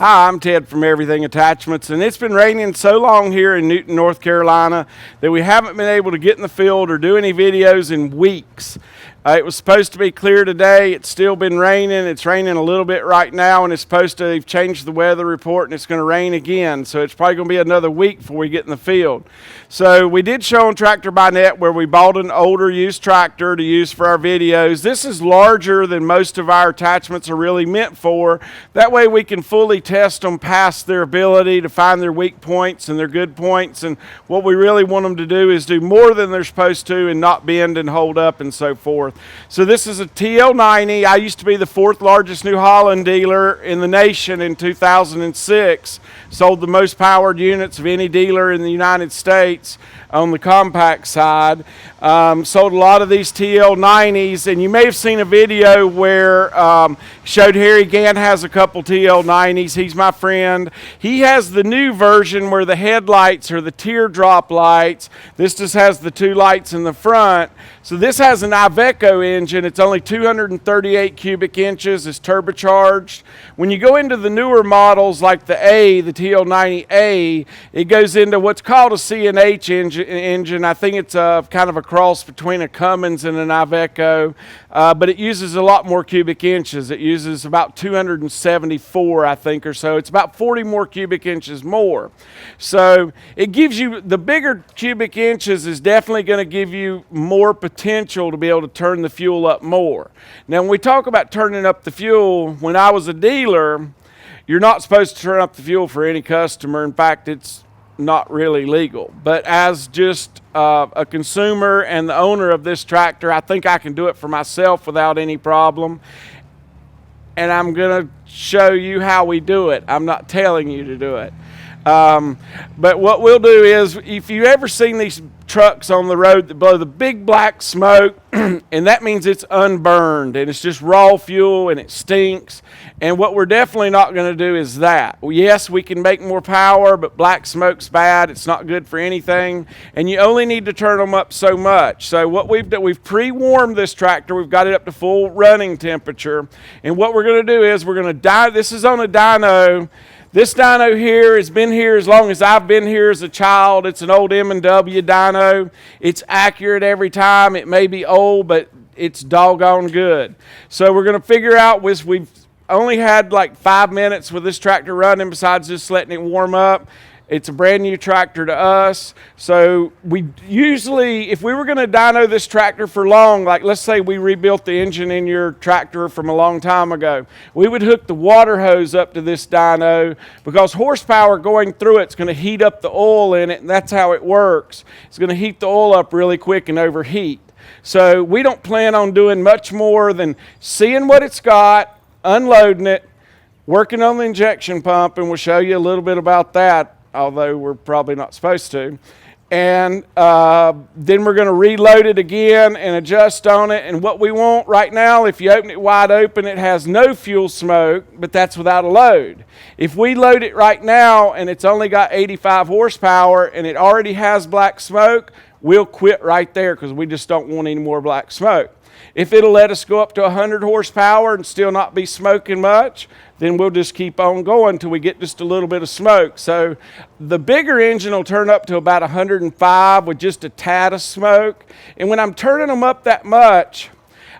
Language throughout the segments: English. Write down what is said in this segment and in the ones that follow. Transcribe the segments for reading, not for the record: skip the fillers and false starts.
Hi, I'm Ted from Everything Attachments, and it's been raining so long here in Newton, North Carolina that we haven't been able to get in the field or do any videos in weeks. It was supposed to be clear today. It's still been raining. It's raining a little bit right now, and it's supposed to have changed the weather report, and it's going to rain again. So it's probably going to be another week before we get in the field. So we did show on Tractor by Net where we bought an older used tractor to use for our videos. This is larger than most of our attachments are really meant for. That way we can fully test them past their ability to find their weak points and their good points. And what we really want them to do is do more than they're supposed to and not bend and hold up and so forth. So this is a TL-90. I used to be the 4th largest New Holland dealer in the nation in 2006. Sold the most powered units of any dealer in the United States on the compact side. Sold a lot of these TL-90s, and you may have seen a video where showed Harry Gant has a couple TL-90s. He's my friend. He has the new version where the headlights are the teardrop lights. This just has the 2 lights in the front. So this has an Iveco engine. It's only 238 cubic inches. It's turbocharged. When you go into the newer models like the TL-90A, it goes into what's called a C&H engine. I think it's kind of a cross between a Cummins and an Iveco, but it uses a lot more cubic inches. It uses about 274, I think, or so. It's about 40 more cubic inches more. So it gives you, the bigger cubic inches is definitely going to give you more potential to be able to turn the fuel up more. Now, when we talk about turning up the fuel, when I was a dealer, you're not supposed to turn up the fuel for any customer. In fact, it's not really legal. But as just a consumer and the owner of this tractor, I think I can do it for myself without any problem. And I'm going to show you how we do it. I'm not telling you to do it. But what we'll do is, if you've ever seen these trucks on the road that blow the big black smoke, and that means it's unburned and it's just raw fuel and it stinks. And what we're definitely not going to do is that. Yes, we can make more power, but black smoke's bad. It's not good for anything. And you only need to turn them up so much. So what we've done, we've pre-warmed this tractor. We've got it up to full running temperature. And what we're going to do is we're going to this is on a dyno. This dyno here has been here as long as I've been here as a child. It's an old M&W dyno. It's accurate every time. It may be old, but it's doggone good. So we're going to figure out, we've only had like 5 minutes with this tractor running besides just letting it warm up. It's a brand new tractor to us. So we usually, if we were going to dyno this tractor for long, like let's say we rebuilt the engine in your tractor from a long time ago, we would hook the water hose up to this dyno because horsepower going through it's going to heat up the oil in it, and that's how it works. It's going to heat the oil up really quick and overheat. So we don't plan on doing much more than seeing what it's got, unloading it, working on the injection pump, and we'll show you a little bit about that, although we're probably not supposed to. And then we're going to reload it again and adjust on it. And what we want right now, if you open it wide open, it has no fuel smoke, but that's without a load. If we load it right now and it's only got 85 horsepower and it already has black smoke, we'll quit right there because we just don't want any more black smoke. If it'll let us go up to 100 horsepower and still not be smoking much, then we'll just keep on going until we get just a little bit of smoke. So the bigger engine will turn up to about 105 with just a tad of smoke. And when I'm turning them up that much,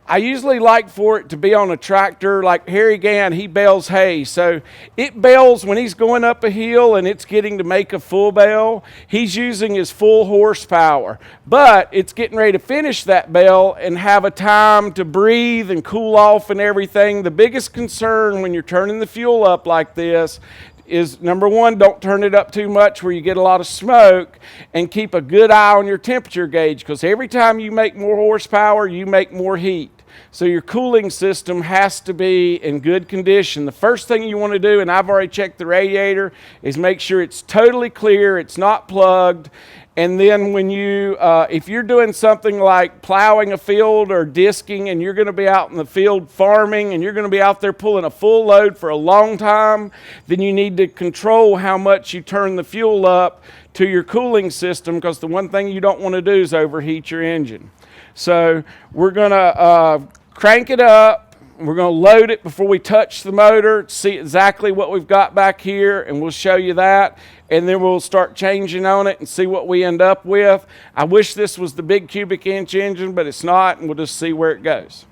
I usually like for it to be on a tractor like Harry Gant. He bales hay. So it bales when he's going up a hill and it's getting to make a full bale. He's using his full horsepower. But it's getting ready to finish that bale and have a time to breathe and cool off and everything. The biggest concern when you're turning the fuel up like this is, number one, don't turn it up too much where you get a lot of smoke, and keep a good eye on your temperature gauge, because every time you make more horsepower, you make more heat. So your cooling system has to be in good condition. The first thing you want to do, and I've already checked the radiator, is make sure it's totally clear, it's not plugged. And then when you, if you're doing something like plowing a field or disking, and you're going to be out in the field farming, and you're going to be out there pulling a full load for a long time, then you need to control how much you turn the fuel up to your cooling system, because the one thing you don't want to do is overheat your engine. So we're going to crank it up We're going to load it before we touch the motor, see exactly what we've got back here, and we'll show you that. And then we'll start changing on it and see what we end up with. I wish this was the big cubic inch engine, but it's not, and we'll just see where it goes.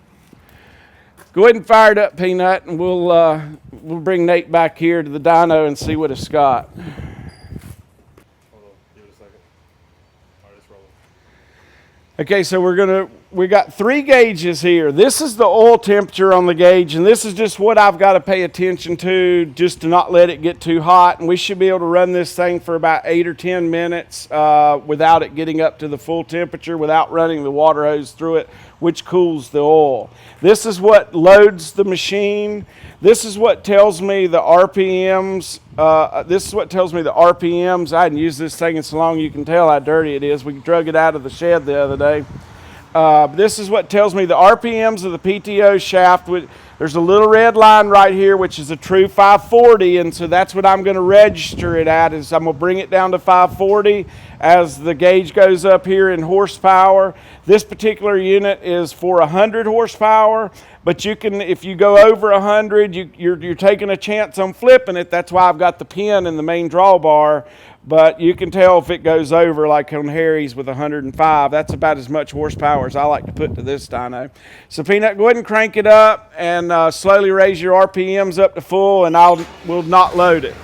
Go ahead and fire it up, Peanut, and we'll bring Nate back here to the dyno and see what it's got. Hold on, give it a second. All right, it's rolling. Okay, so we got 3 gauges here. This is the oil temperature on the gauge, and this is just what I've got to pay attention to just to not let it get too hot. And we should be able to run this thing for about 8 or 10 minutes without it getting up to the full temperature, without running the water hose through it, which cools the oil. This is what loads the machine. This is what tells me the RPMs. This is what tells me the RPMs. I hadn't used this thing in so long you can tell how dirty it is. We drug it out of the shed the other day. This is what tells me the RPMs of the PTO shaft. There's a little red line right here, which is a true 540, and so that's what I'm going to register it at. Is I'm going to bring it down to 540 as the gauge goes up here in horsepower. This particular unit is for 100 horsepower, but you can, if you go over 100, you're taking a chance on flipping it. That's why I've got the pin in the main drawbar. But you can tell if it goes over, like on Harry's with 105. That's about as much horsepower as I like to put to this dyno. So Peanut, go ahead and crank it up and slowly raise your RPMs up to full, and we'll not load it.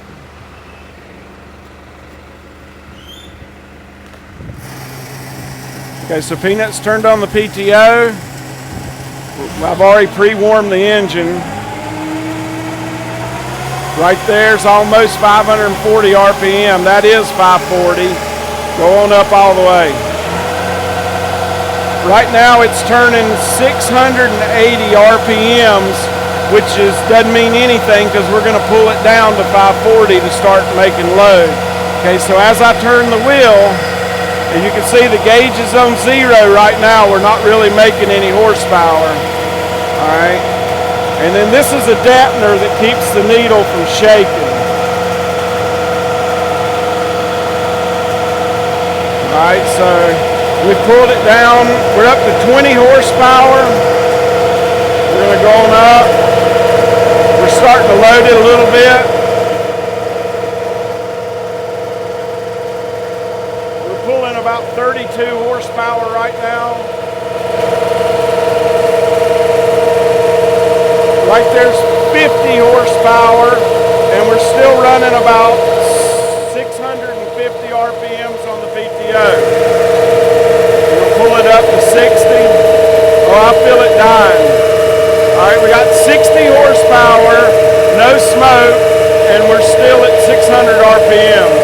Okay, so Peanut's turned on the PTO. I've already pre-warmed the engine. Right there's almost 540 RPM. That is 540. Go on up all the way. Right now it's turning 680 RPMs, which doesn't mean anything because we're going to pull it down to 540 to start making load. Okay, so as I turn the wheel, and you can see the gauge is on 0 right now. We're not really making any horsepower. All right. And then this is a dampener that keeps the needle from shaking. All right, so we pulled it down. We're up to 20 horsepower. We're going to go on up. We're starting to load it a little bit. We're pulling about 32 horsepower right now. Right there's 50 horsepower, and we're still running about 650 RPMs on the PTO. We'll pull it up to 60. Oh, I feel it dying. All right, we got 60 horsepower, no smoke, and we're still at 600 RPMs.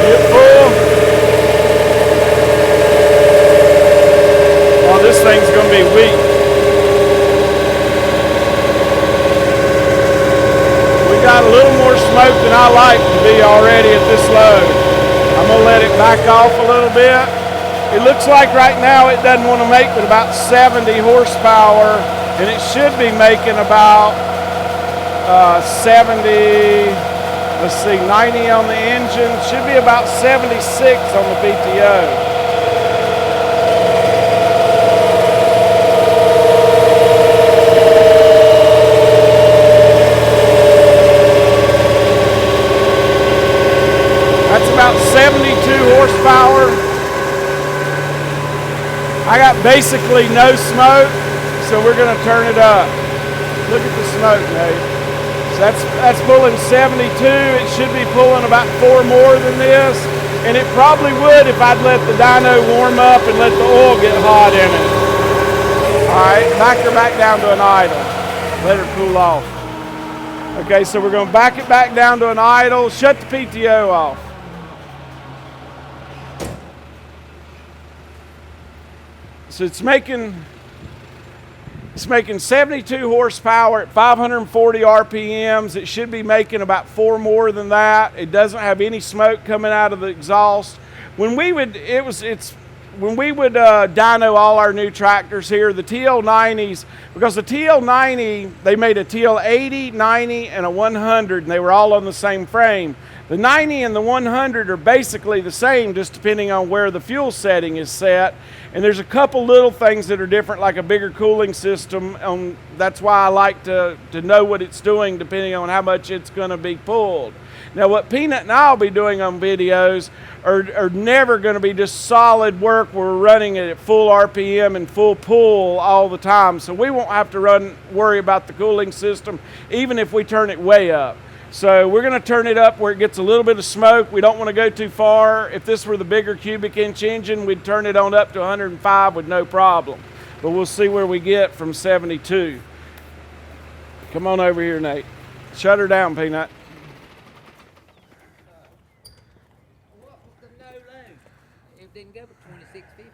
Get full. Oh, this thing's going to be weak. We got a little more smoke than I like to be already at this load. I'm going to let it back off a little bit. It looks like right now it doesn't want to make but about 70 horsepower, and it should be making about 70, let's see, 90 on the engine. Should be about 76 on the PTO. About 72 horsepower. I got basically no smoke, so we're going to turn it up. Look at the smoke, Nate. So that's pulling 72. It should be pulling about 4 more than this, and it probably would if I'd let the dyno warm up and let the oil get hot in it. All right, back her back down to an idle. Let her cool off. Okay, so we're going to back it back down to an idle. Shut the PTO off. So it's making 72 horsepower at 540 RPMs. It should be making about 4 more than that. It doesn't have any smoke coming out of the exhaust. When we would dyno all our new tractors here, the TL-90s, because the TL-90, they made a TL-80, 90, and a 100, and they were all on the same frame. The 90 and the 100 are basically the same, just depending on where the fuel setting is set. And there's a couple little things that are different, like a bigger cooling system. That's why I like to know what it's doing, depending on how much it's going to be pulled. Now, what Peanut and I'll be doing on videos are never going to be just solid work. We're running it at full RPM and full pull all the time. So we won't have to worry about the cooling system, even if we turn it way up. So we're going to turn it up where it gets a little bit of smoke. We don't want to go too far. If this were the bigger cubic inch engine, we'd turn it on up to 105 with no problem. But we'll see where we get from 72. Come on over here, Nate. Shut her down, Peanut. What was the no load? It didn't go but 2650.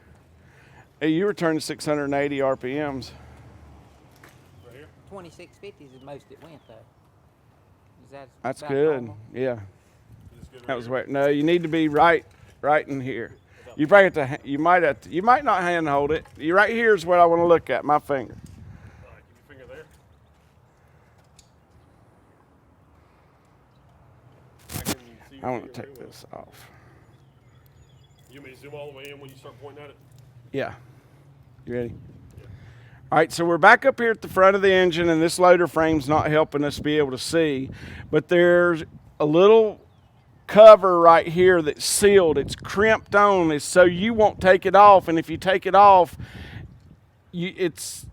Hey, you were turning 680 RPMs. Right here? 2650 is the most it went though. That's about good. normal? Yeah. Is this good That right was here? right. No, you need to be right in here. You probably have to. You might not handhold it. You right here is what I want to look at. My finger. All right, keep your finger there. I can see your I want finger to take very well. this off. You want me to zoom all the way in when you start pointing at it? Yeah. You ready? All right, so we're back up here at the front of the engine, and this loader frame's not helping us be able to see, but there's a little cover right here that's sealed. It's crimped on, it's so you won't take it off, and if you take it off, it's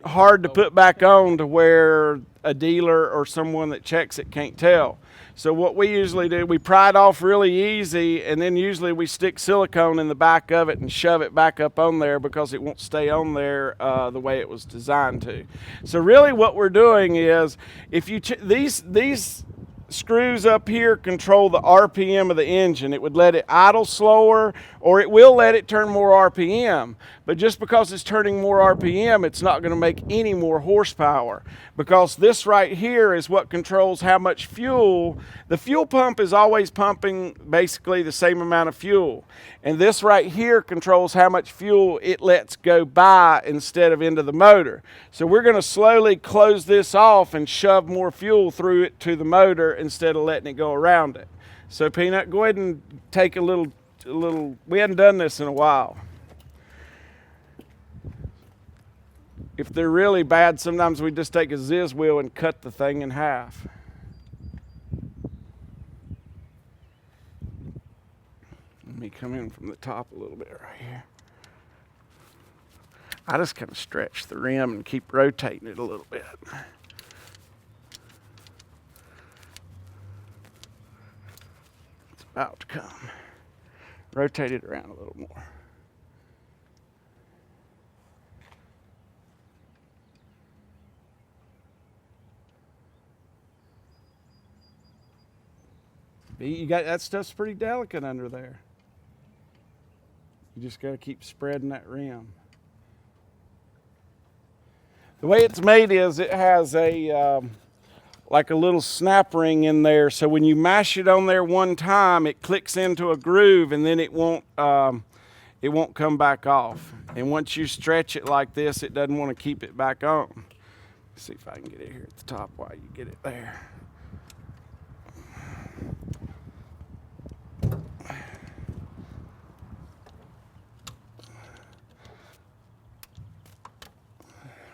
hard to put back on to where a dealer or someone that checks it can't tell. So what we usually do, we pry it off really easy, and then usually we stick silicone in the back of it and shove it back up on there because it won't stay on there the way it was designed to. So really what we're doing is, if you these screws up here control the RPM of the engine. It would let it idle slower, or it will let it turn more RPM. But just because it's turning more RPM, it's not going to make any more horsepower, because this right here is what controls how much fuel. The fuel pump is always pumping basically the same amount of fuel. And this right here controls how much fuel it lets go by instead of into the motor. So we're going to slowly close this off and shove more fuel through it to the motor instead of letting it go around it. So Peanut, go ahead and take a little, we hadn't done this in a while. If they're really bad, sometimes we just take a Ziz wheel and cut the thing in half. Let me come in from the top a little bit right here. I just kind of stretch the rim and keep rotating it a little bit. It's about to come. Rotate it around a little more. You got that stuff's pretty delicate under there. You just got to keep spreading that rim. The way it's made is it has a like a little snap ring in there, so when you mash it on there one time, it clicks into a groove, and then it won't come back off. And once you stretch it like this, it doesn't want to keep it back on. Let's see if I can get it here at the top while you get it there.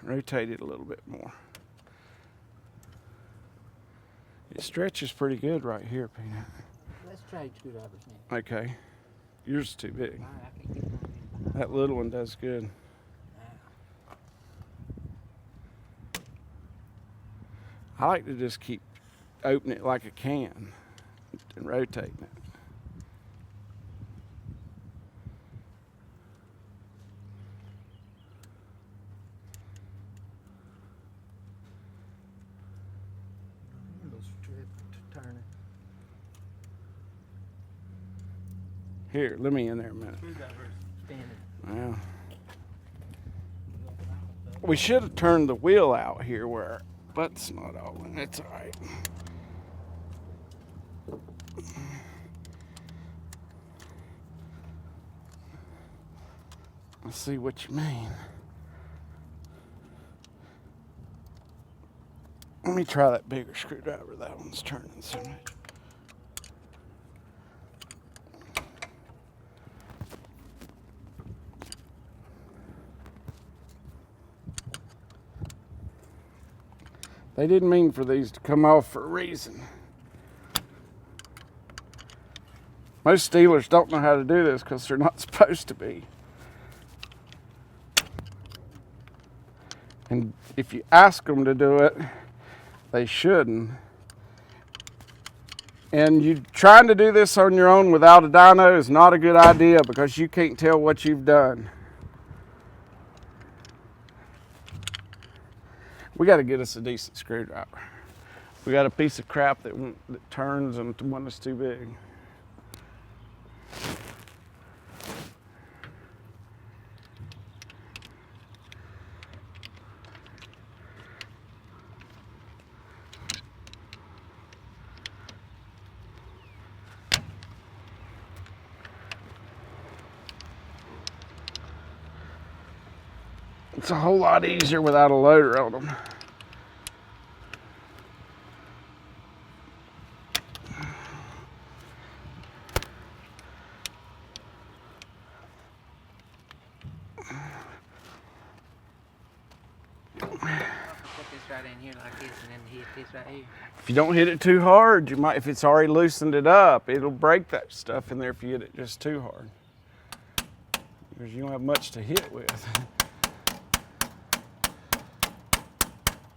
Rotate it a little bit more. It stretches pretty good right here, Peanut. Let's trade screwdrivers now. Okay. Yours is too big. All right, I can get one in behind. That little one does good. I like to just keep opening it like a can and rotating it. Here, let me in there a minute. Well, we should have turned the wheel out here where, but it's not all in. It's all right. I see what you mean. Let me try that bigger screwdriver. That one's turning so much. They didn't mean for these to come off for a reason. Most dealers don't know how to do this because they're not supposed to be. And if you ask them to do it, they shouldn't. And you trying to do this on your own without a dyno is not a good idea because you can't tell what you've done. We got to get us a decent screwdriver. We got a piece of crap that turns and one that's too big. It's a whole lot easier without a loader on them. Put this right in here like this and then hit this right here. If you don't hit it too hard, you might, if it's already loosened it up, it'll break that stuff in there if you hit it just too hard. Because you don't have much to hit with.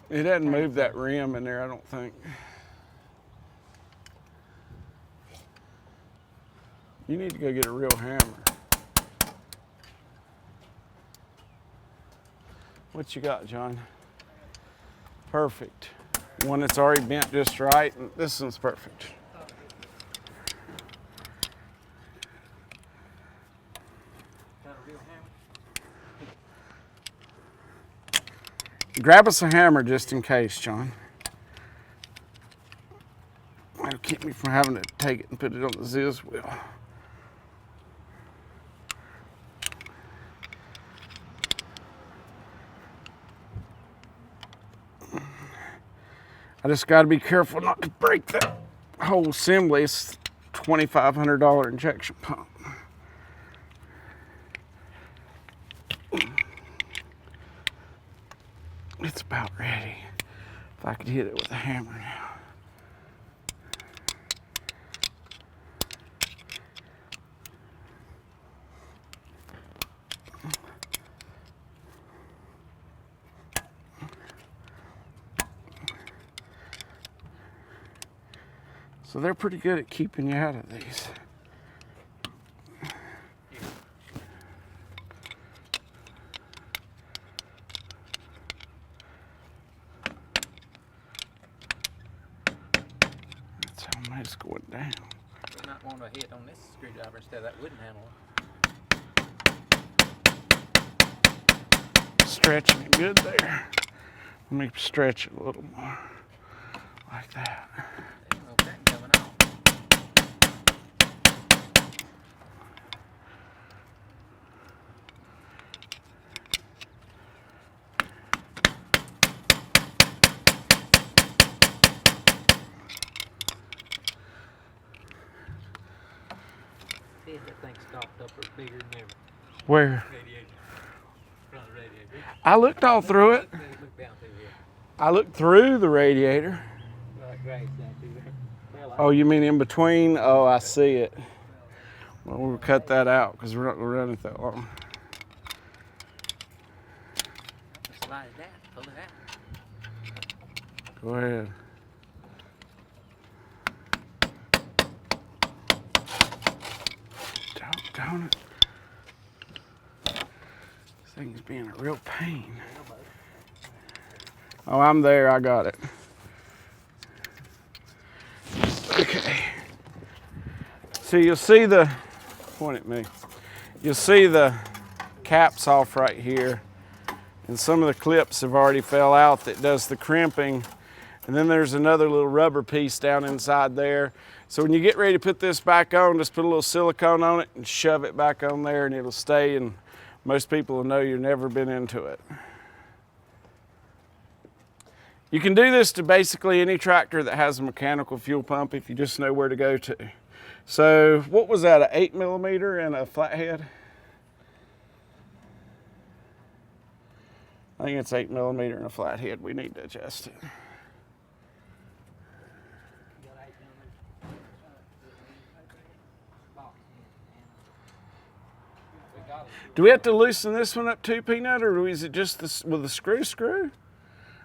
It hadn't moved that rim in there, I don't think. You need to go get a real hammer. What you got, John? Perfect. One that's already bent just right, and this one's perfect. Got a real hammer? Grab us a hammer just in case, John. That'll keep me from having to take it and put it on the Ziz wheel. I just got to be careful not to break that whole assembly. It's $2,500 injection pump. It's about ready. If I could hit it with a hammer now. So they're pretty good at keeping you out of these. That's how it's going down. You might want to hit on this screwdriver instead of that wooden handle. Stretching it good there. Let me stretch it a little more. Like that. There's no pattern coming off. See if that thing's stopped up or bigger than ever. Where? Radiator. Front of the radiator. I looked all through it. Look down through here. I looked through the radiator. Like grass down through there. Well, Oh, you mean in between? Oh, I see it. Well, we'll cut that out because we're not going to run it that long. slide it down, pull it out. Go ahead. Doggone it. This thing's being a real pain. Oh, I'm there. I got it. Okay. So you'll see the, point at me. You'll see the caps off right here. And some of the clips have already fell out that does the crimping. And then there's another little rubber piece down inside there. So when you get ready to put this back on, just put a little silicone on it and shove it back on there and it'll stay, and most people will know you've never been into it. You can do this to basically any tractor that has a mechanical fuel pump if you just know where to go to. So what was that, an 8mm and a flathead? I think it's 8mm and a flathead. We need to adjust it. Do we have to loosen this one up too, Peanut, or is it just this, with the screw?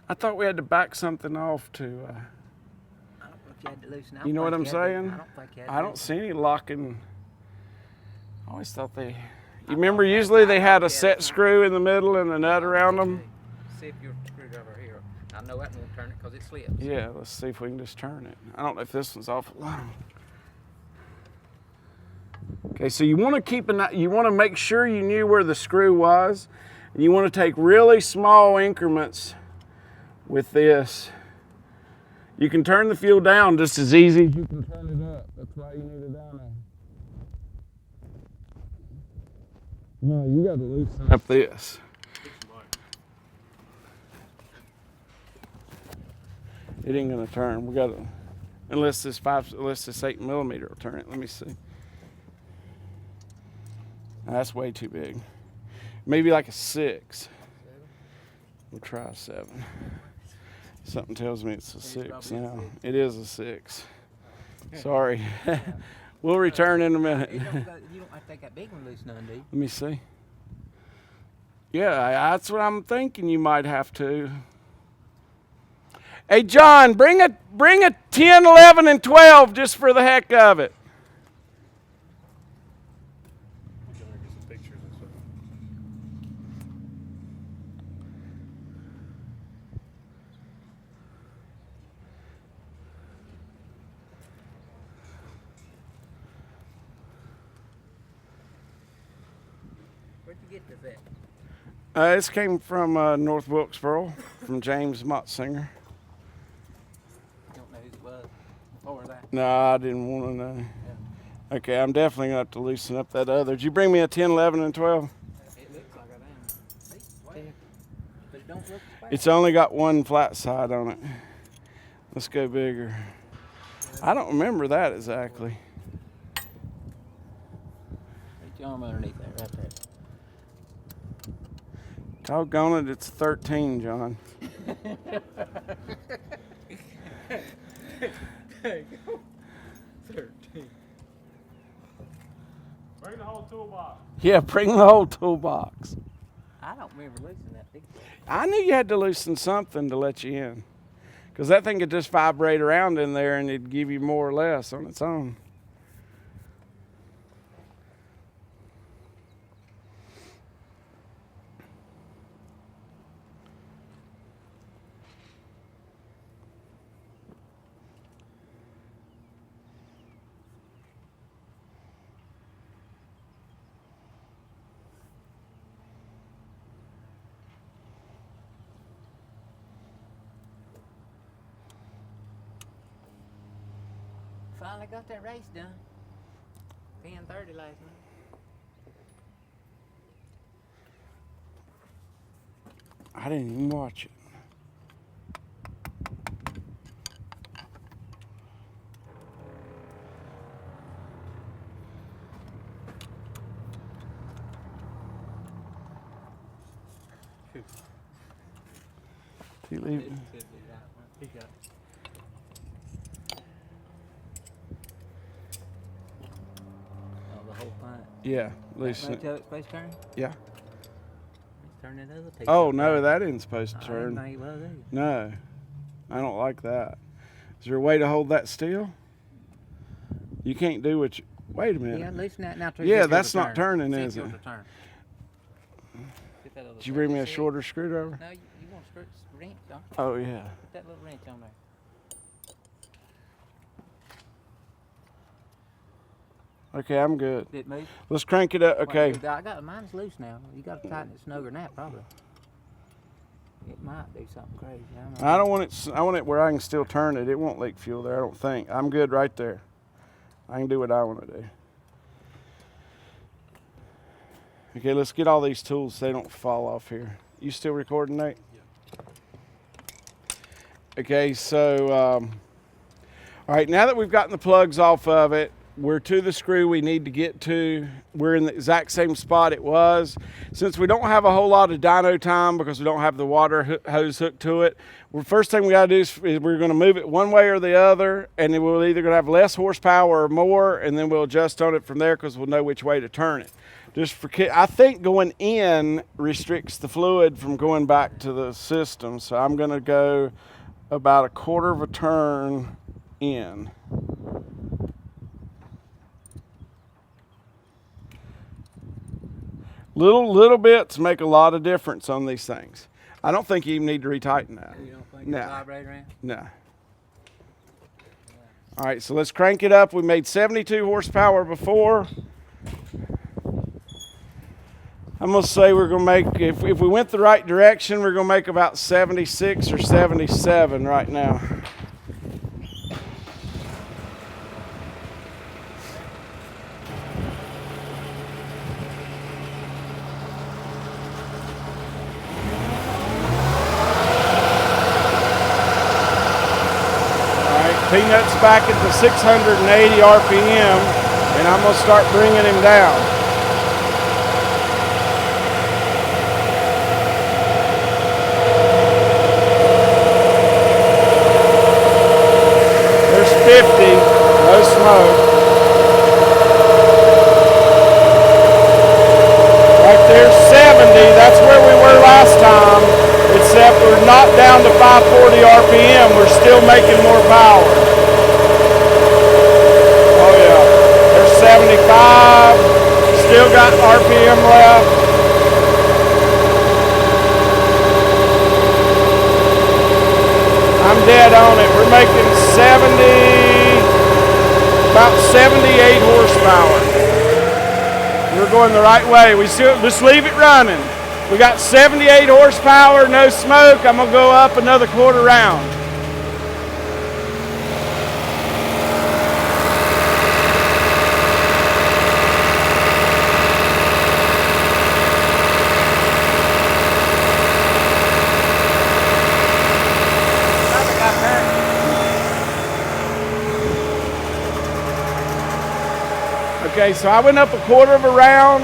I thought we had to back something off to. I don't know if you had to loosen. You know what I'm saying? I don't think you had to I don't loosen. see any locking. I always thought they. You remember usually they had a set screw in the middle and a nut around them. See if your screwdriver here. I know that won't turn it because it slips. Yeah, let's see if we can just turn it. I don't know if this one's awful long. Okay, so you want to you want to make sure you knew where the screw was, and you want to take really small increments with this. You can turn the fuel down just as easy as you can turn it up. That's why you need it down there. No, you got to loosen up this. It ain't gonna turn. We gotta, unless this 8 millimeter will turn it. Let me see. That's way too big. Maybe like a 6. We'll try a 7. Something tells me it's a 6 now. It is a 6. Sorry. We'll return in a minute. You don't have to take that big one loose none, do you? Let me see. Yeah, that's what I'm thinking. You might have to. Hey, John, bring a 10, 11, and 12 just for the heck of it. Get some pictures and stuff. Where'd you get this at? This came from North Wilkesboro, from James Mottsinger. You don't know who it was before that? No, I didn't want to know. Yeah. Okay, I'm definitely going to have to loosen up that other. Did you bring me a 10, 11, and 12? It looks like I am. But it don't look bad. It's only got one flat side on it. Let's go bigger. I don't remember that exactly. Put your arm underneath that right there. Doggone it, it's 13, John. There you go. 13. Bring the whole toolbox. Yeah, bring the whole toolbox. I don't remember loosening that big one. I knew you had to loosen something to let you in. Because that thing could just vibrate around in there and it'd give you more or less on its own. Finally got that race done. 10:30 last night. I didn't even watch it. Do you leave? He got it. Oh, the whole thing. Yeah, loosen Right it. till it's supposed to turn? Yeah. Let's turn that other piece. Oh, up no, there. that isn't supposed to I didn't turn. think it was either. No, I don't like that. Is there a way to hold that still? You can't do what you. Wait a minute. Yeah, loosen that now. till Yeah, you get that's yours to not turn. turning, See if is yours it? will turn. Get that other Did you side. bring me a See it? shorter screwdriver? No, you want a wrench, don't you? Oh, yeah. Put that little wrench on there. Okay, I'm good. Did it move? Let's crank it up. Well, Okay. I got mine's loose now. You got to tighten it snugger than that, probably. It might do something crazy. I don't want it. I want it where I can still turn it. It won't leak fuel there. I don't think. I'm good right there. I can do what I want to do. Okay, let's get all these tools so they don't fall off here. You still recording, Nate? Yeah. Okay, so all right. Now that we've gotten the plugs off of it, we're to the screw we need to get to. We're in the exact same spot it was. Since we don't have a whole lot of dyno time because we don't have the water hose hooked to it, first thing we gotta do is we're gonna move it one way or the other, and then we'll either gonna have less horsepower or more, and then we'll adjust on it from there because we'll know which way to turn it. Just for I think going in restricts the fluid from going back to the system. So I'm going to go about a quarter of a turn in. Little bits make a lot of difference on these things. I don't think you even need to retighten that. You don't think No. it's vibrating around? No. All right, so let's crank it up. We made 72 horsepower before. I'm going to say we're going to make, if we went the right direction, we're going to make about 76 or 77 right now. Peanut's back at the 680 RPM, and I'm going to start bringing him down. There's 50, no smoke. Right there's 70, that's where we were last time, except we're not down to 540 RPM, we're still making more power. 75, still got RPM left. I'm dead on it. We're making 70, about 78 horsepower. We're going the right way. We still just leave it running. We got 78 horsepower, no smoke. I'm gonna go up another quarter round. Okay, so I went up a quarter of a round.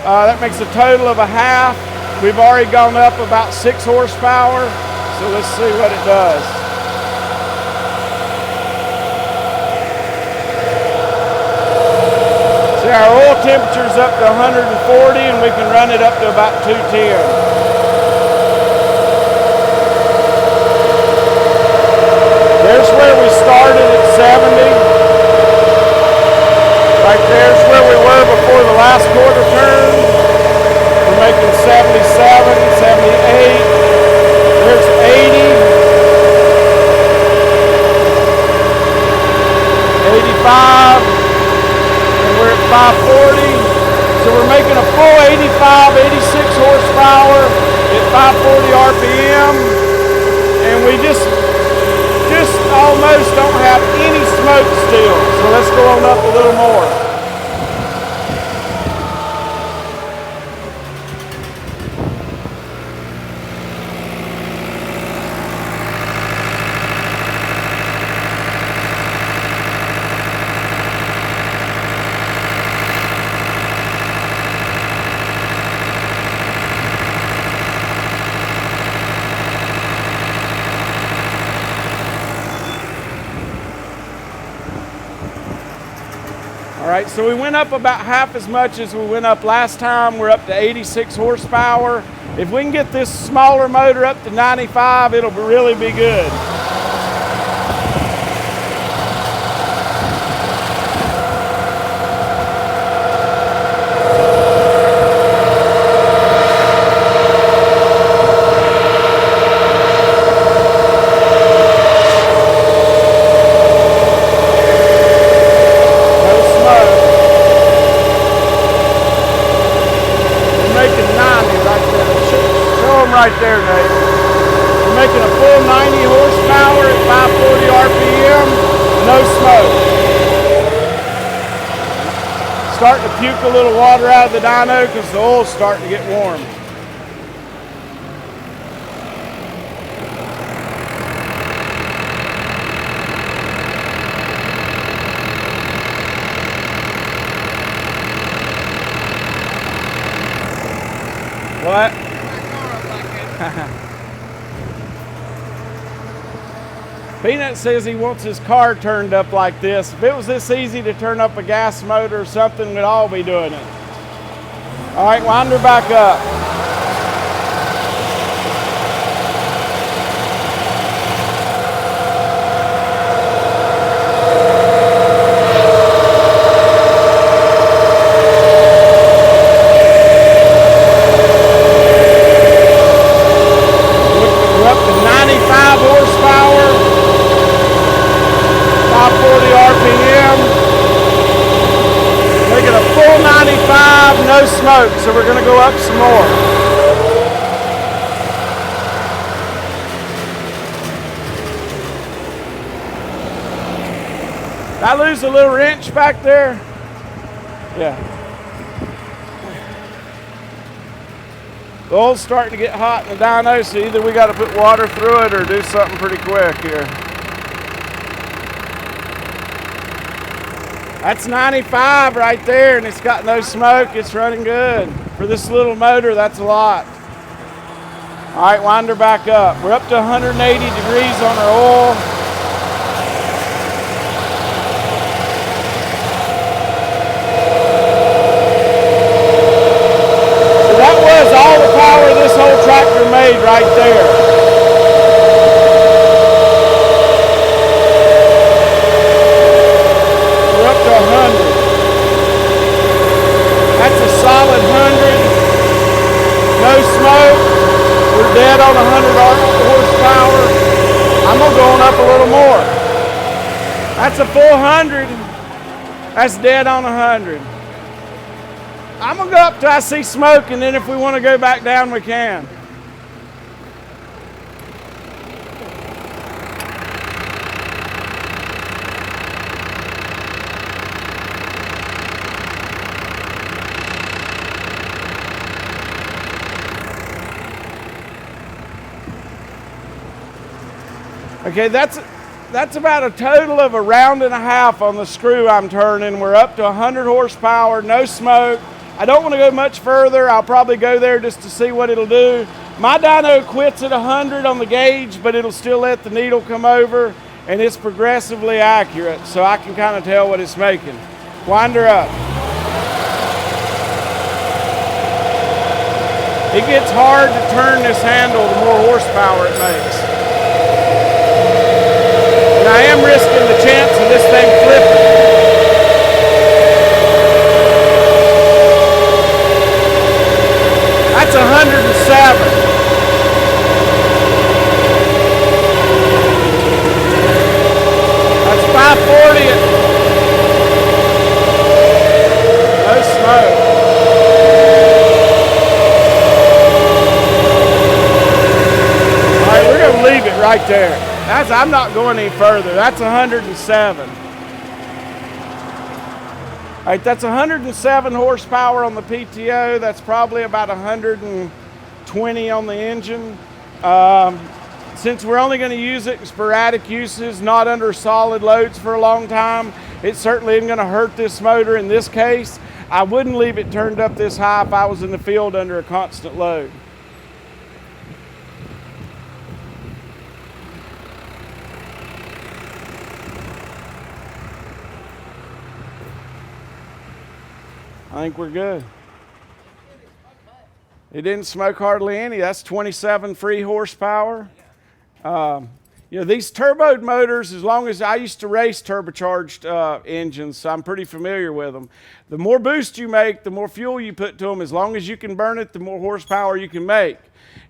That makes a total of a half. We've already gone up about 6 horsepower, so let's see what it does. See, our oil temperature's up to 140, and we can run it up to about 210. There's where we started at 70. Right there's where we were before the last quarter turn. We're making 77, 78. There's 80. 85. And we're at 540. So we're making a full 85, 86 horsepower at 540 RPM. And we just almost don't have any smoke still. So let's go on up a little more. All right, so we went up about half as much as we went up last time. We're up to 86 horsepower. If we can get this smaller motor up to 95, it'll really be good. Right there, Nate. We're making a full 90 horsepower at 540 RPM, no smoke. Starting to puke a little water out of the dyno because the oil's starting to get warm. What? Peanut says he wants his car turned up like this. If it was this easy to turn up a gas motor or something, we'd all be doing it. All right, wind her back up. We're up to 95 horsepower, 540 RPM. Making a full 95, no smoke, so we're gonna go up some more. Did I lose a little wrench back there? Yeah. The oil's starting to get hot in the dyno, so either we gotta put water through it or do something pretty quick here. That's 95 right there, and it's got no smoke. It's running good. For this little motor, that's a lot. All right, wind her back up. We're up to 180 degrees on our oil. So that was all the power this whole tractor made right there. Solid 100, no smoke. We're dead on 100 horsepower. I'm gonna go on up a little more. That's a full 100. That's dead on 100. I'm gonna go up till I see smoke, and then if we want to go back down, we can. Okay, that's about a total of a round and a half on the screw I'm turning. We're up to 100 horsepower, no smoke. I don't want to go much further. I'll probably go there just to see what it'll do. My dyno quits at 100 on the gauge, but it'll still let the needle come over, and it's progressively accurate, so I can kind of tell what it's making. Wind her up. It gets hard to turn this handle the more horsepower it makes. I am risking the chance of this thing flipping. That's 107. That's 540. No smoke. All right, we're going to leave it right there. I'm not going any further. That's 107. All right, that's 107 horsepower on the PTO. That's probably about 120 on the engine. Since we're only going to use it in sporadic uses, not under solid loads for a long time, it certainly isn't going to hurt this motor in this case. I wouldn't leave it turned up this high if I was in the field under a constant load. I think we're good. It didn't smoke hardly any. That's 27 free horsepower. You know, these turboed motors, as long as I used to race turbocharged engines, so I'm pretty familiar with them. The more boost you make, the more fuel you put to them. As long as you can burn it, the more horsepower you can make.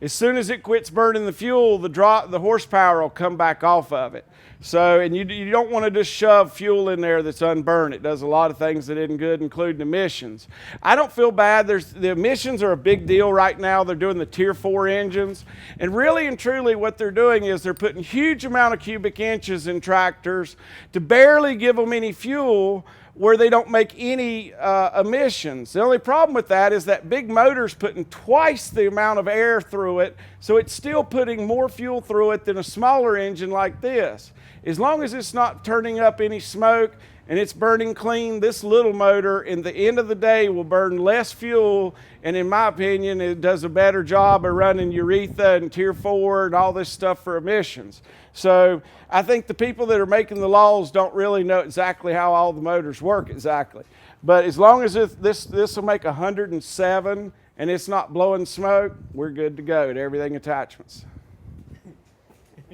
As soon as it quits burning the fuel, the horsepower will come back off of it. So, and you don't want to just shove fuel in there that's unburned. It does a lot of things that isn't good, including emissions. I don't feel bad. The emissions are a big deal right now. They're doing the Tier 4 engines. And really and truly what they're doing is they're putting huge amount of cubic inches in tractors to barely give them any fuel where they don't make any emissions. The only problem with that is that big motor's putting twice the amount of air through it, so it's still putting more fuel through it than a smaller engine like this. As long as it's not turning up any smoke and it's burning clean, this little motor, in the end of the day, will burn less fuel, and in my opinion, it does a better job of running urethra and Tier 4 and all this stuff for emissions. So I think the people that are making the laws don't really know exactly how all the motors work exactly. But as long as this will make 107 and it's not blowing smoke, we're good to go at Everything Attachments.